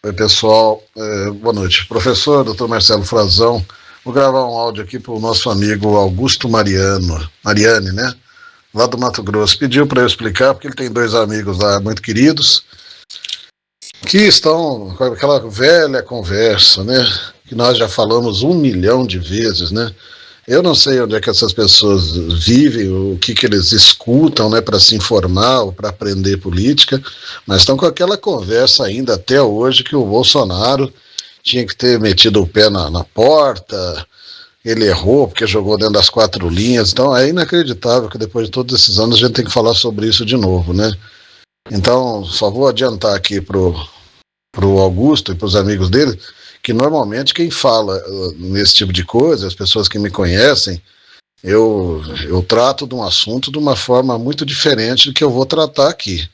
Oi, pessoal. Boa noite. Professor, doutor Marcelo Frazão, vou gravar um áudio aqui para o nosso amigo Augusto Mariani, né? Lá do Mato Grosso. Pediu para eu explicar, porque ele tem dois amigos lá muito queridos, que estão com aquela velha conversa, né? Que nós já falamos 1 milhão de vezes, né? Eu não sei onde é que essas pessoas vivem, o que eles escutam, né, para se informar ou para aprender política, mas estão com aquela conversa ainda até hoje que o Bolsonaro tinha que ter metido o pé na porta, ele errou porque jogou dentro das 4 linhas, então é inacreditável que depois de todos esses anos a gente tem que falar sobre isso de novo, né? Então, só vou adiantar aqui pro Augusto e para os amigos dele, que normalmente quem fala nesse tipo de coisa, as pessoas que me conhecem, eu trato de um assunto de uma forma muito diferente do que eu vou tratar aqui,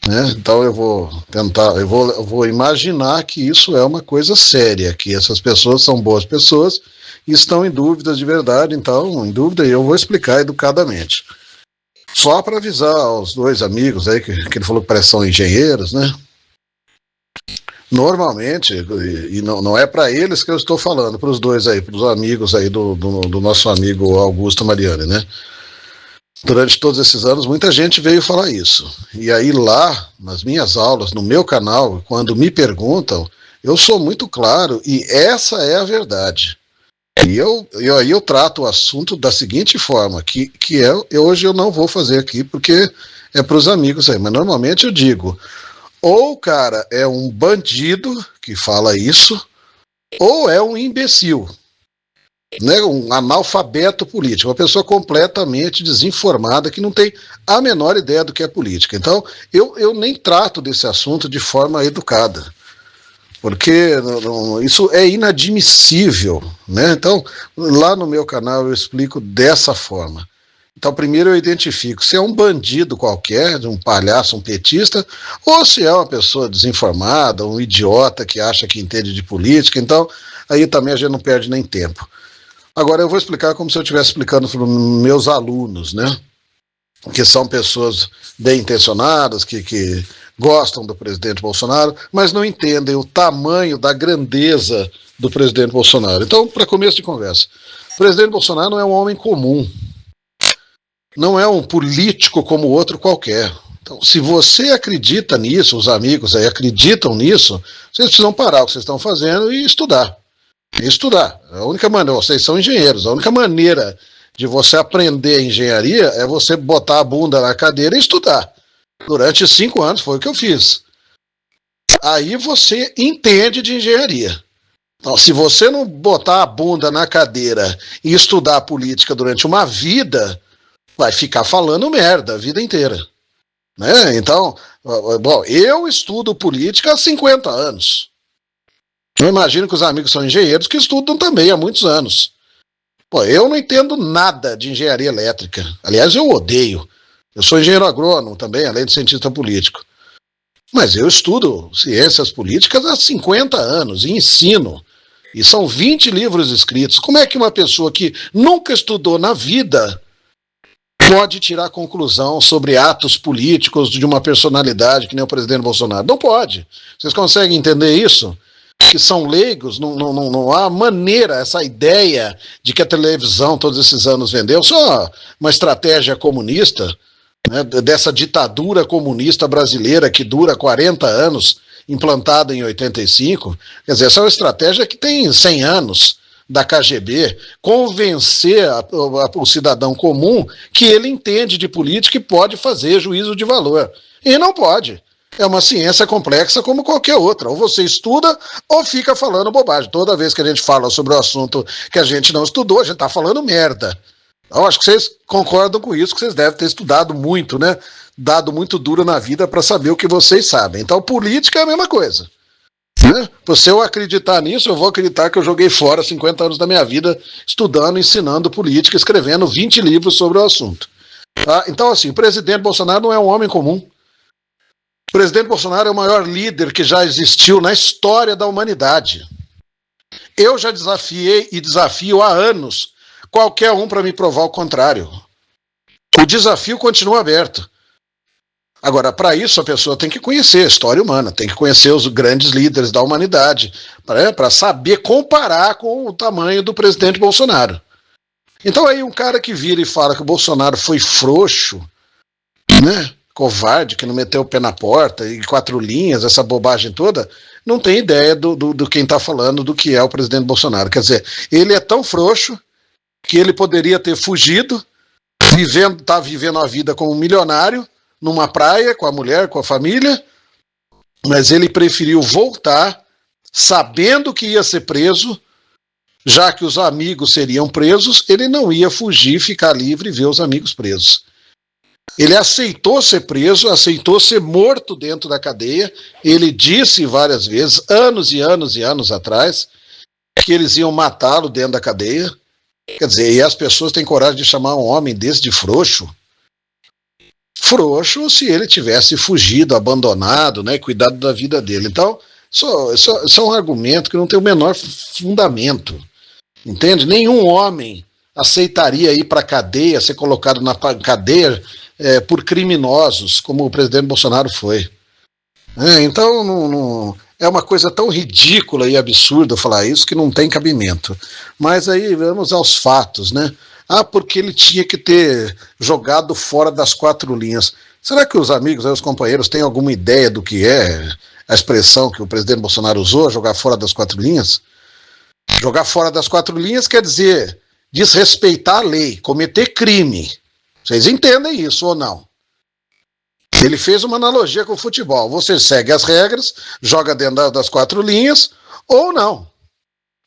né? Então eu vou tentar, eu vou imaginar que isso é uma coisa séria, que essas pessoas são boas pessoas e estão em dúvidas de verdade, então, em dúvida, eu vou explicar educadamente. Só para avisar aos dois amigos aí, que ele falou que parece que são engenheiros, né? Normalmente, e não é para eles que eu estou falando, para os dois aí, para os amigos aí do nosso amigo Augusto Mariani, né? Durante todos esses anos, muita gente veio falar isso. E aí lá, nas minhas aulas, no meu canal, quando me perguntam, eu sou muito claro, e essa é a verdade. E aí eu trato o assunto da seguinte forma, que hoje eu não vou fazer aqui, porque é para os amigos aí, mas normalmente eu digo, ou o cara é um bandido que fala isso, ou é um imbecil, né? Um analfabeto político, uma pessoa completamente desinformada que não tem a menor ideia do que é política. Então, eu nem trato desse assunto de forma educada, porque isso é inadmissível, né? Então, lá no meu canal eu explico dessa forma. Então, primeiro eu identifico se é um bandido qualquer, um palhaço, um petista, ou se é uma pessoa desinformada, um idiota que acha que entende de política. Então, aí também a gente não perde nem tempo. Agora, eu vou explicar como se eu estivesse explicando para os meus alunos, né? Que são pessoas bem intencionadas, que gostam do presidente Bolsonaro, mas não entendem o tamanho da grandeza do presidente Bolsonaro. Então, para começo de conversa, o presidente Bolsonaro não é um homem comum. Não é um político como outro qualquer. Então, se você acredita nisso, os amigos aí acreditam nisso, vocês precisam parar o que vocês estão fazendo e estudar. Estudar. A única maneira, vocês são engenheiros, a única maneira de você aprender engenharia é você botar a bunda na cadeira e estudar. Durante 5 anos foi o que eu fiz. Aí você entende de engenharia. Então, se você não botar a bunda na cadeira e estudar política durante uma vida, vai ficar falando merda a vida inteira, né? Então, bom, eu estudo política há 50 anos. Eu imagino que os amigos são engenheiros que estudam também há muitos anos. Pô, eu não entendo nada de engenharia elétrica. Aliás, eu odeio. Eu sou engenheiro agrônomo também, além de cientista político. Mas eu estudo ciências políticas há 50 anos e ensino. E são 20 livros escritos. Como é que uma pessoa que nunca estudou na vida pode tirar conclusão sobre atos políticos de uma personalidade que nem o presidente Bolsonaro? Não pode. Vocês conseguem entender isso? Que são leigos, não há maneira, essa ideia de que a televisão todos esses anos vendeu, só uma estratégia comunista, né, dessa ditadura comunista brasileira que dura 40 anos, implantada em 85, quer dizer, essa é uma estratégia que tem 100 anos, da KGB, convencer o cidadão comum que ele entende de política e pode fazer juízo de valor. E não pode. É uma ciência complexa como qualquer outra. Ou você estuda ou fica falando bobagem. Toda vez que a gente fala sobre o assunto que a gente não estudou, a gente está falando merda. Então, acho que vocês concordam com isso, que vocês devem ter estudado muito, né? Dado muito duro na vida para saber o que vocês sabem. Então, política é a mesma coisa. Né? Se eu acreditar nisso, eu vou acreditar que eu joguei fora 50 anos da minha vida estudando, ensinando política, escrevendo 20 livros sobre o assunto. Tá? Então, assim, o presidente Bolsonaro não é um homem comum. O presidente Bolsonaro é o maior líder que já existiu na história da humanidade. Eu já desafiei e desafio há anos qualquer um para me provar o contrário. O desafio continua aberto. Agora, para isso, a pessoa tem que conhecer a história humana, tem que conhecer os grandes líderes da humanidade, para saber comparar com o tamanho do presidente Bolsonaro. Então aí um cara que vira e fala que o Bolsonaro foi frouxo, né, covarde, que não meteu o pé na porta, e 4 linhas, essa bobagem toda, não tem ideia do quem está falando do que é o presidente Bolsonaro. Quer dizer, ele é tão frouxo que ele poderia ter fugido, tá vivendo a vida como um milionário, numa praia, com a mulher, com a família, mas ele preferiu voltar, sabendo que ia ser preso, já que os amigos seriam presos, ele não ia fugir, ficar livre e ver os amigos presos. Ele aceitou ser preso, aceitou ser morto dentro da cadeia. Ele disse várias vezes, anos e anos e anos atrás, que eles iam matá-lo dentro da cadeia. Quer dizer, e as pessoas têm coragem de chamar um homem desse de frouxo? Frouxo se ele tivesse fugido, abandonado, né, cuidado da vida dele. Então, isso é um argumento que não tem o menor fundamento. Entende? Nenhum homem aceitaria ir para a cadeia, ser colocado na cadeia por criminosos, como o presidente Bolsonaro foi. Então, não, é uma coisa tão ridícula e absurda falar isso que não tem cabimento. Mas aí vamos aos fatos, né? Porque ele tinha que ter jogado fora das 4 linhas. Será que os amigos, os companheiros, têm alguma ideia do que é a expressão que o presidente Bolsonaro usou, jogar fora das 4 linhas? Jogar fora das 4 linhas quer dizer desrespeitar a lei, cometer crime. Vocês entendem isso ou não? Ele fez uma analogia com o futebol. Você segue as regras, joga dentro das 4 linhas, ou não.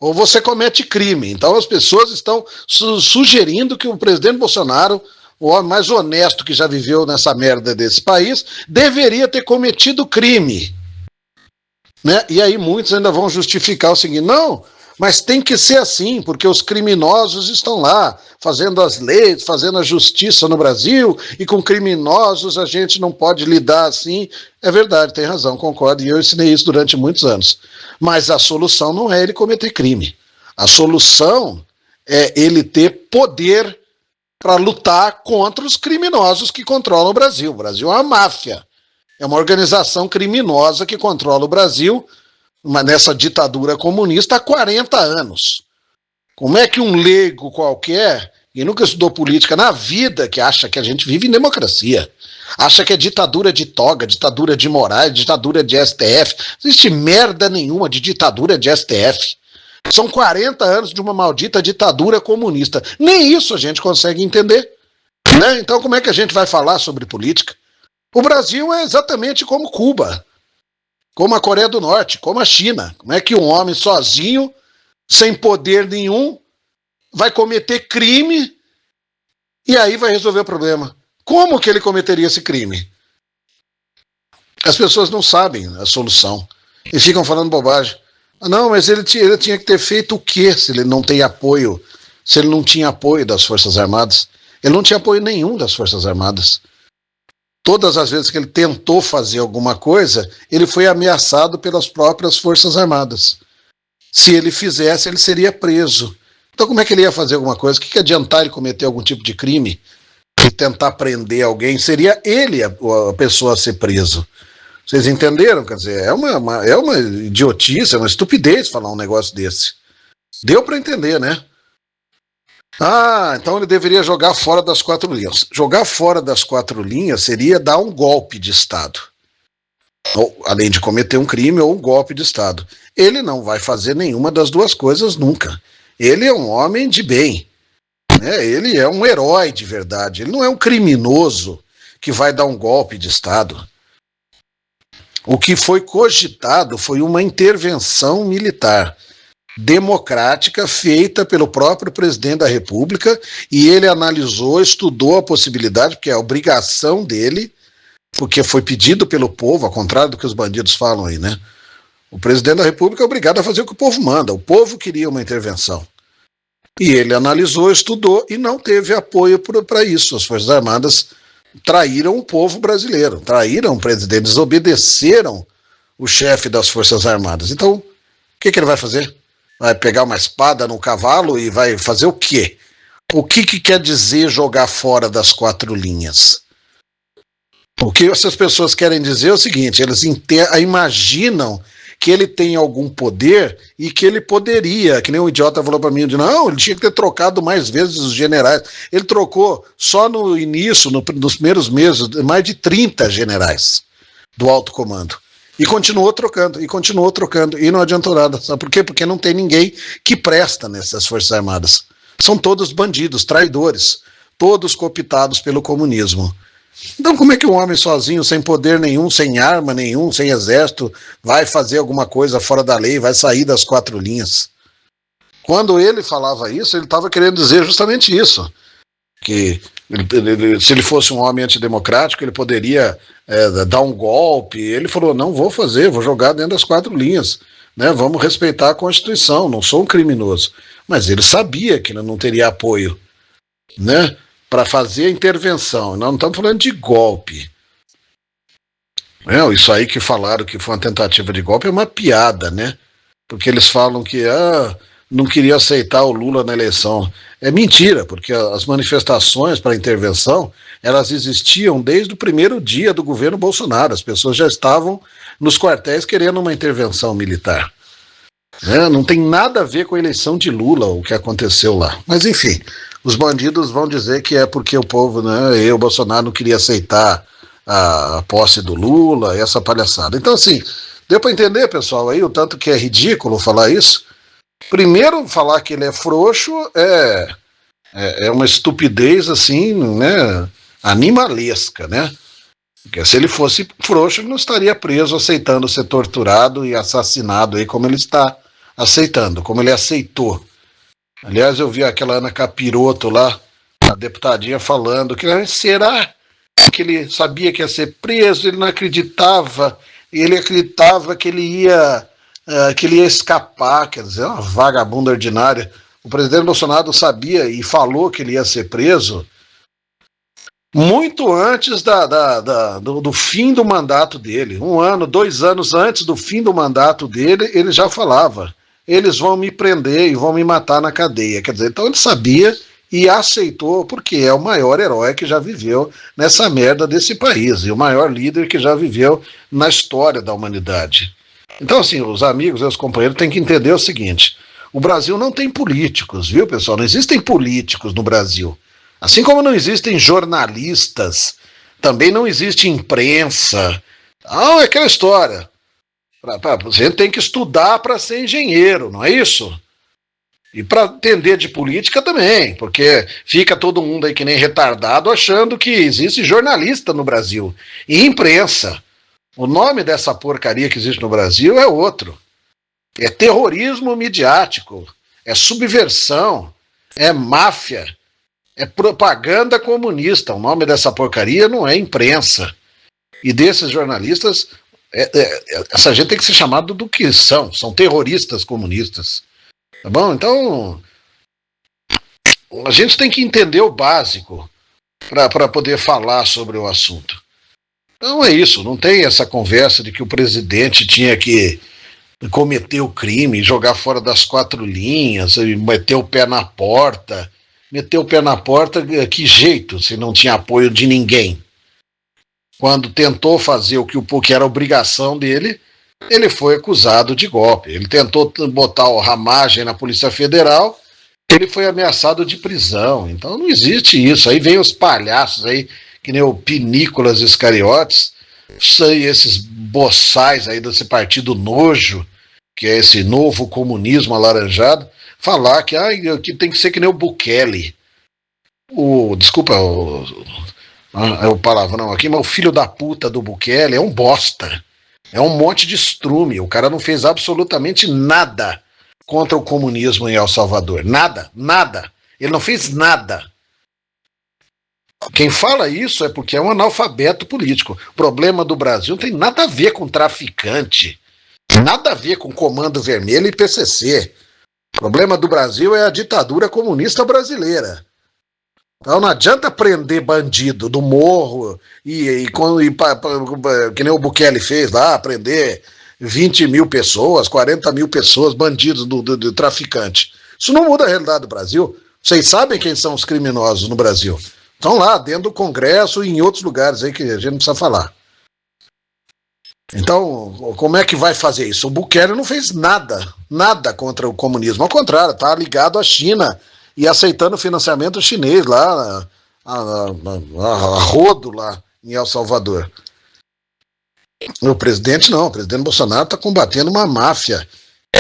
Ou você comete crime. Então as pessoas estão sugerindo que o presidente Bolsonaro, o homem mais honesto que já viveu nessa merda desse país, deveria ter cometido crime. Né? E aí muitos ainda vão justificar o seguinte: não, mas tem que ser assim, porque os criminosos estão lá, fazendo as leis, fazendo a justiça no Brasil, e com criminosos a gente não pode lidar assim. É verdade, tem razão, concordo, e eu ensinei isso durante muitos anos. Mas a solução não é ele cometer crime. A solução é ele ter poder para lutar contra os criminosos que controlam o Brasil. O Brasil é uma máfia, é uma organização criminosa que controla o Brasil, nessa ditadura comunista há 40 anos. Como é que um leigo qualquer, que nunca estudou política na vida, que acha que a gente vive em democracia, acha que é ditadura de toga, ditadura de Moraes, ditadura de STF, não existe merda nenhuma de ditadura de STF. São 40 anos de uma maldita ditadura comunista. Nem isso a gente consegue entender. Né? Então como é que a gente vai falar sobre política? O Brasil é exatamente como Cuba, como a Coreia do Norte, como a China. Como é que um homem sozinho, sem poder nenhum, vai cometer crime e aí vai resolver o problema? Como que ele cometeria esse crime? As pessoas não sabem a solução e ficam falando bobagem. Não, mas ele tinha que ter feito o quê se ele não tem apoio, se ele não tinha apoio das Forças Armadas? Ele não tinha apoio nenhum das Forças Armadas. Todas as vezes que ele tentou fazer alguma coisa, ele foi ameaçado pelas próprias Forças Armadas. Se ele fizesse, ele seria preso. Então como é que ele ia fazer alguma coisa? O que adiantar ele cometer algum tipo de crime e tentar prender alguém? Seria ele a pessoa a ser preso. Vocês entenderam? Quer dizer, é uma idiotice, é uma estupidez falar um negócio desse. Deu para entender, né? Então ele deveria jogar fora das 4 linhas. Jogar fora das 4 linhas seria dar um golpe de Estado. Ou, além de cometer um crime ou um golpe de Estado. Ele não vai fazer nenhuma das duas coisas nunca. Ele é um homem de bem. Né? Ele é um herói de verdade. Ele não é um criminoso que vai dar um golpe de Estado. O que foi cogitado foi uma intervenção militar democrática feita pelo próprio presidente da República, e ele analisou, estudou a possibilidade, porque é a obrigação dele, porque foi pedido pelo povo, ao contrário do que os bandidos falam aí, né? O presidente da República é obrigado a fazer o que o povo manda. O povo queria uma intervenção. E ele analisou, estudou e não teve apoio para isso. As Forças Armadas traíram o povo brasileiro, traíram o presidente, desobedeceram o chefe das Forças Armadas. Então, o que ele vai fazer? Vai pegar uma espada no cavalo e vai fazer o quê? O que quer dizer jogar fora das 4 linhas? O que essas pessoas querem dizer é o seguinte: eles imaginam que ele tem algum poder e que ele poderia, que nem um idiota falou para mim, não, ele tinha que ter trocado mais vezes os generais. Ele trocou só no início, nos primeiros meses, mais de 30 generais do alto comando. E continuou trocando, e não adiantou nada. Sabe por quê? Porque não tem ninguém que presta nessas Forças Armadas. São todos bandidos, traidores, todos cooptados pelo comunismo. Então como é que um homem sozinho, sem poder nenhum, sem arma nenhum, sem exército, vai fazer alguma coisa fora da lei, vai sair das quatro linhas? Quando ele falava isso, ele estava querendo dizer justamente isso, que se ele fosse um homem antidemocrático, ele poderia dar um golpe. Ele falou, não vou fazer, vou jogar dentro das quatro linhas, né? Vamos respeitar a Constituição, não sou um criminoso. Mas ele sabia que ele não teria apoio, né, para fazer a intervenção. Nós não estamos falando de golpe. Isso aí que falaram que foi uma tentativa de golpe é uma piada, né? Porque eles falam que não queria aceitar o Lula na eleição. É mentira, porque as manifestações para intervenção, elas existiam desde o primeiro dia do governo Bolsonaro. As pessoas já estavam nos quartéis querendo uma intervenção militar. Não tem nada a ver com a eleição de Lula, o que aconteceu lá. Mas enfim, os bandidos vão dizer que é porque o povo, né, o Bolsonaro não queria aceitar a posse do Lula, essa palhaçada. Então assim, deu para entender, pessoal, aí o tanto que é ridículo falar isso. Primeiro, falar que ele é frouxo é uma estupidez assim, né, animalesca, né? Porque se ele fosse frouxo, ele não estaria preso aceitando ser torturado e assassinado aí como ele está aceitando, como ele aceitou. Aliás, eu vi aquela Ana Capiroto lá, a deputadinha, falando que será que ele sabia que ia ser preso, ele não acreditava, ele acreditava que ele ia escapar, quer dizer, uma vagabunda ordinária. O presidente Bolsonaro sabia e falou que ele ia ser preso muito antes do fim do mandato dele. 1 ano, 2 anos antes do fim do mandato dele, ele já falava, eles vão me prender e vão me matar na cadeia. Quer dizer, então ele sabia e aceitou, porque é o maior herói que já viveu nessa merda desse país, e o maior líder que já viveu na história da humanidade. Então, assim, os amigos e os companheiros têm que entender o seguinte: o Brasil não tem políticos, viu, pessoal? Não existem políticos no Brasil. Assim como não existem jornalistas, também não existe imprensa. É aquela história. Você tem que estudar para ser engenheiro, não é isso? E para entender de política também, porque fica todo mundo aí que nem retardado achando que existe jornalista no Brasil e imprensa. O nome dessa porcaria que existe no Brasil é outro. É terrorismo midiático, é subversão, é máfia, é propaganda comunista. O nome dessa porcaria não é imprensa. E desses jornalistas, essa gente tem que ser chamada do que são terroristas comunistas. Tá bom? Então, a gente tem que entender o básico para poder falar sobre o assunto. Então é isso, não tem essa conversa de que o presidente tinha que cometer o crime, jogar fora das quatro linhas, meter o pé na porta. Meter o pé na porta, que jeito, se não tinha apoio de ninguém? Quando tentou fazer o que era obrigação dele, ele foi acusado de golpe. Ele tentou botar o ramagem na Polícia Federal, ele foi ameaçado de prisão. Então não existe isso. Aí vem os palhaços aí, que nem o Pinícolas Iscariotes, esses boçais aí desse partido nojo, que é esse novo comunismo alaranjado, falar que tem que ser que nem o Bukele. Desculpa o palavrão aqui, mas o filho da puta do Bukele é um bosta. É um monte de estrume. O cara não fez absolutamente nada contra o comunismo em El Salvador. Nada, nada. Ele não fez nada. Quem fala isso é porque é um analfabeto político. O problema do Brasil não tem nada a ver com traficante, nada a ver com Comando Vermelho e PCC. O problema do Brasil é a ditadura comunista brasileira. Então não adianta prender bandido do morro que nem o Bukele fez lá, prender 20 mil pessoas, 40 mil pessoas, bandidos do traficante. Isso não muda a realidade do Brasil. Vocês sabem quem são os criminosos no Brasil. Estão lá, dentro do Congresso e em outros lugares aí que a gente não precisa falar. Então, como é que vai fazer isso? O Bukele não fez nada contra o comunismo. Ao contrário, está ligado à China e aceitando financiamento chinês lá, a rodo lá em El Salvador. O presidente não, o presidente Bolsonaro está combatendo uma máfia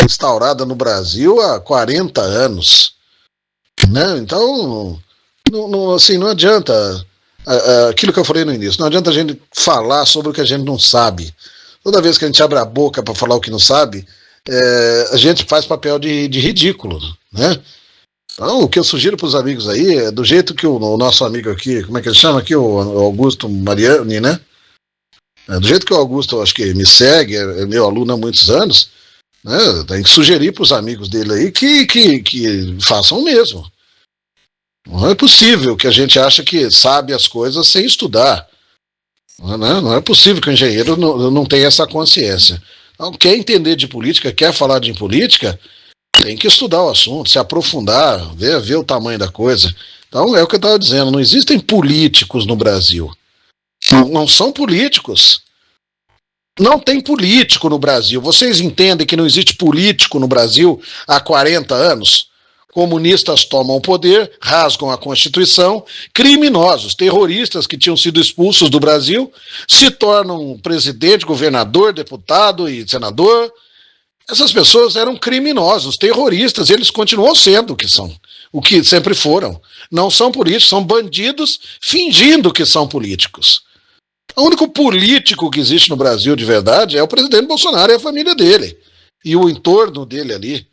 instaurada no Brasil há 40 anos. Né? Então, assim, não adianta aquilo que eu falei no início, não adianta a gente falar sobre o que a gente não sabe. Toda vez que a gente abre a boca para falar o que não sabe, a gente faz papel de ridículo, né? Então, o que eu sugiro para os amigos aí é do jeito que o nosso amigo aqui, como é que ele chama aqui, o Augusto Mariani, né? Do jeito que o Augusto, acho que me segue, é meu aluno há muitos anos, né? Tem que sugerir para os amigos dele aí que façam o mesmo. Não é possível que a gente ache que sabe as coisas sem estudar. Não é possível que o engenheiro não tenha essa consciência. Então, quer entender de política, quer falar de política, tem que estudar o assunto, se aprofundar, ver o tamanho da coisa. Então, é o que eu estava dizendo, não existem políticos no Brasil. Não são políticos. Não tem político no Brasil. Vocês entendem que não existe político no Brasil há 40 anos? Comunistas tomam o poder, rasgam a Constituição, criminosos, terroristas que tinham sido expulsos do Brasil, se tornam presidente, governador, deputado e senador. Essas pessoas eram criminosos, terroristas, eles continuam sendo o que sempre foram. Não são políticos, são bandidos fingindo que são políticos. O único político que existe no Brasil de verdade é o presidente Bolsonaro e a família dele, e o entorno dele ali.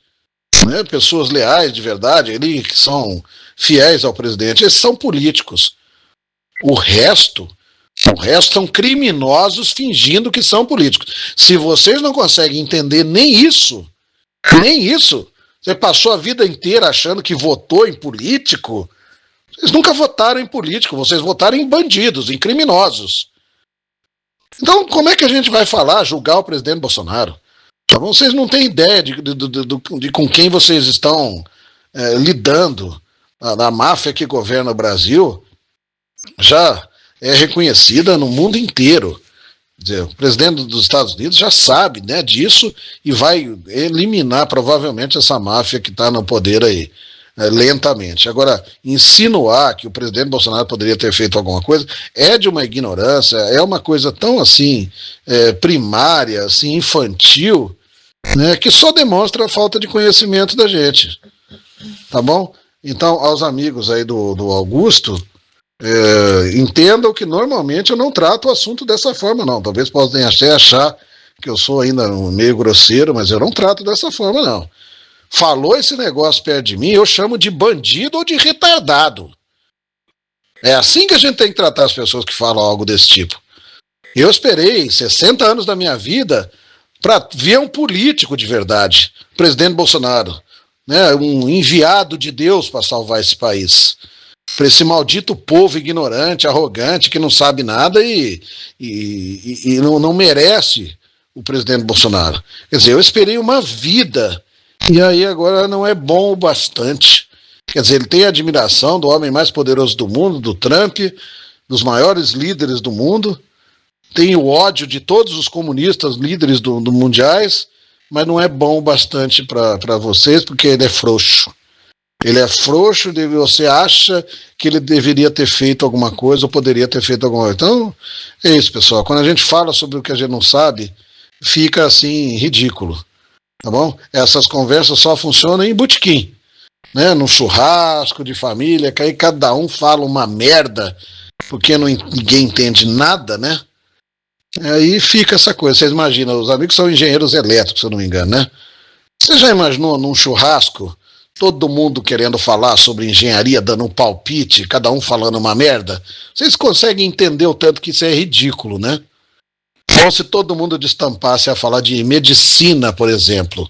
Né, pessoas leais de verdade, ali que são fiéis ao presidente, esses são políticos. O resto são criminosos fingindo que são políticos. Se vocês não conseguem entender nem isso, você passou a vida inteira achando que votou em político, vocês nunca votaram em político, vocês votaram em bandidos, em criminosos. Então, como é que a gente vai julgar o presidente Bolsonaro? Vocês não têm ideia de com quem vocês estão lidando. A máfia que governa o Brasil já é reconhecida no mundo inteiro. Quer dizer, o presidente dos Estados Unidos já sabe, né, disso e vai eliminar provavelmente essa máfia que está no poder aí, lentamente. Agora, insinuar que o presidente Bolsonaro poderia ter feito alguma coisa é de uma ignorância, é uma coisa tão assim, primária, assim, infantil, né, que só demonstra a falta de conhecimento da gente. Tá bom? Então, aos amigos aí do Augusto, entendam que normalmente eu não trato o assunto dessa forma, não. Talvez possam até achar que eu sou ainda meio grosseiro, mas eu não trato dessa forma, não. Falou esse negócio perto de mim, eu chamo de bandido ou de retardado. É assim que a gente tem que tratar as pessoas que falam algo desse tipo. Eu esperei 60 anos da minha vida para ver um político de verdade, o presidente Bolsonaro, né, um enviado de Deus para salvar esse país. Para esse maldito povo ignorante, arrogante, que não sabe nada e não merece o presidente Bolsonaro. Quer dizer, eu esperei uma vida e aí agora não é bom o bastante. Quer dizer, ele tem a admiração do homem mais poderoso do mundo, do Trump, dos maiores líderes do mundo, tem o ódio de todos os comunistas, líderes do mundiais, mas não é bom o bastante para vocês, porque ele é frouxo. Ele é frouxo e você acha que ele deveria ter feito alguma coisa ou poderia ter feito alguma coisa. Então, é isso, pessoal. Quando a gente fala sobre o que a gente não sabe, fica assim, ridículo. Tá bom? Essas conversas só funcionam em botequim, né? Num churrasco de família, que aí cada um fala uma merda, porque ninguém entende nada, né? Aí fica essa coisa. Vocês imaginam, os amigos são engenheiros elétricos, se eu não me engano, né? Você já imaginou num churrasco, todo mundo querendo falar sobre engenharia, dando um palpite, cada um falando uma merda? Vocês conseguem entender o tanto que isso é ridículo, né? Ou se todo mundo destampasse a falar de medicina, por exemplo.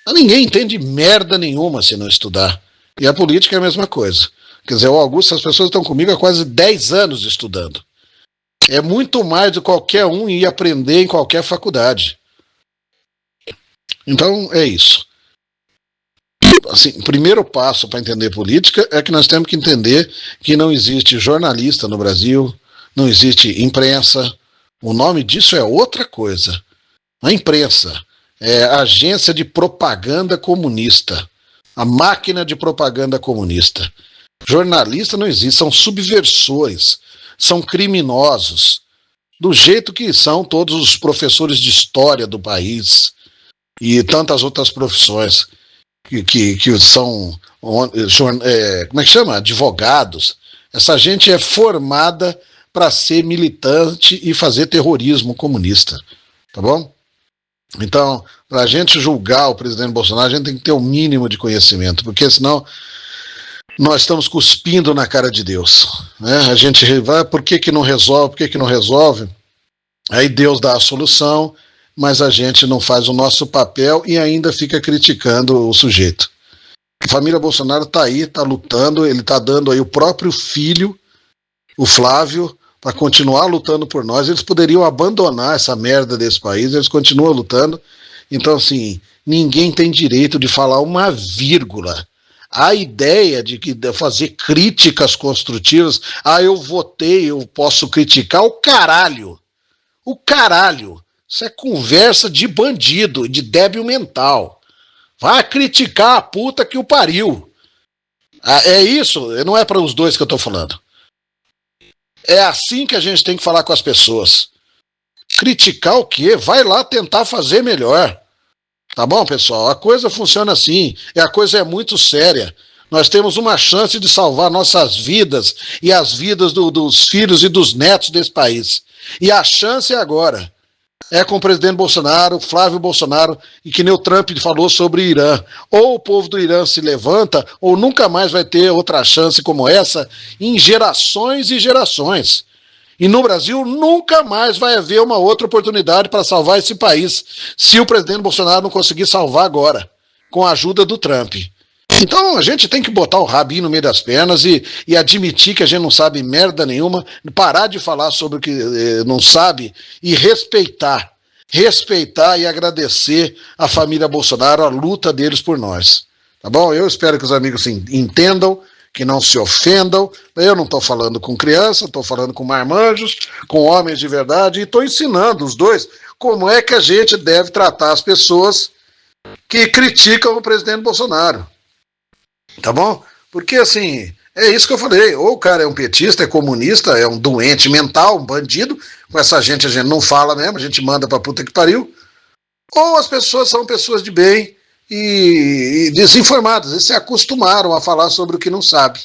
Ninguém entende merda nenhuma se não estudar. E a política é a mesma coisa. Quer dizer, o Augusto, as pessoas estão comigo há quase 10 anos estudando. É muito mais do que qualquer um ir aprender em qualquer faculdade. Então, é isso. assim, o primeiro passo para entender política é que nós temos que entender que não existe jornalista no Brasil, não existe imprensa. O nome disso é outra coisa. A imprensa é a agência de propaganda comunista, a máquina de propaganda comunista. Jornalista não existe, são subversores, são criminosos, do jeito que são todos os professores de história do país e tantas outras profissões que são, como é que chama? Advogados. Essa gente é formada para ser militante e fazer terrorismo comunista, tá bom? Então, para a gente julgar o presidente Bolsonaro, a gente tem que ter o mínimo de conhecimento, porque senão nós estamos cuspindo na cara de Deus, né? A gente vai, por que não resolve, por que não resolve? Aí Deus dá a solução, mas a gente não faz o nosso papel e ainda fica criticando o sujeito. A família Bolsonaro está aí, está lutando, ele está dando aí o próprio filho, o Flávio, para continuar lutando por nós. Eles poderiam abandonar essa merda desse país, eles continuam lutando. Então, assim, ninguém tem direito de falar uma vírgula. A ideia de fazer críticas construtivas, eu votei, eu posso criticar, o caralho. O caralho. Isso é conversa de bandido, de débil mental. Vai criticar a puta que o pariu. É isso, não é para os dois que eu tô falando. É assim que a gente tem que falar com as pessoas. Criticar o quê? Vai lá tentar fazer melhor. Tá bom, pessoal? A coisa funciona assim. A coisa é muito séria. Nós temos uma chance de salvar nossas vidas e as vidas dos filhos e dos netos desse país. E a chance é agora. É com o presidente Bolsonaro, Flávio Bolsonaro, e que nem o Trump falou sobre o Irã. Ou o povo do Irã se levanta, ou nunca mais vai ter outra chance como essa em gerações e gerações. E no Brasil nunca mais vai haver uma outra oportunidade para salvar esse país, se o presidente Bolsonaro não conseguir salvar agora, com a ajuda do Trump. Então a gente tem que botar o rabinho no meio das pernas e admitir que a gente não sabe merda nenhuma, parar de falar sobre o que não sabe e respeitar e agradecer a família Bolsonaro, a luta deles por nós. Tá bom? Eu espero que os amigos entendam, que não se ofendam. Eu não estou falando com criança, estou falando com marmanjos, com homens de verdade, e estou ensinando os dois como é que a gente deve tratar as pessoas que criticam o presidente Bolsonaro. Tá bom? Porque, assim, é isso que eu falei. Ou o cara é um petista, é comunista, é um doente mental, um bandido. Com essa gente a gente não fala mesmo, a gente manda pra puta que pariu. Ou as pessoas são pessoas de bem e desinformadas. Eles se acostumaram a falar sobre o que não sabe.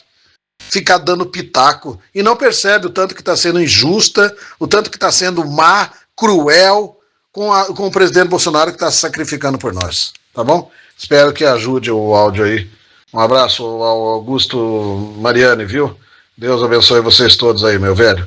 Ficar dando pitaco. E não percebe o tanto que está sendo injusta, o tanto que está sendo má, cruel com o presidente Bolsonaro que está se sacrificando por nós. Tá bom? Espero que ajude o áudio aí. Um abraço ao Augusto Mariani, viu? Deus abençoe vocês todos aí, meu velho.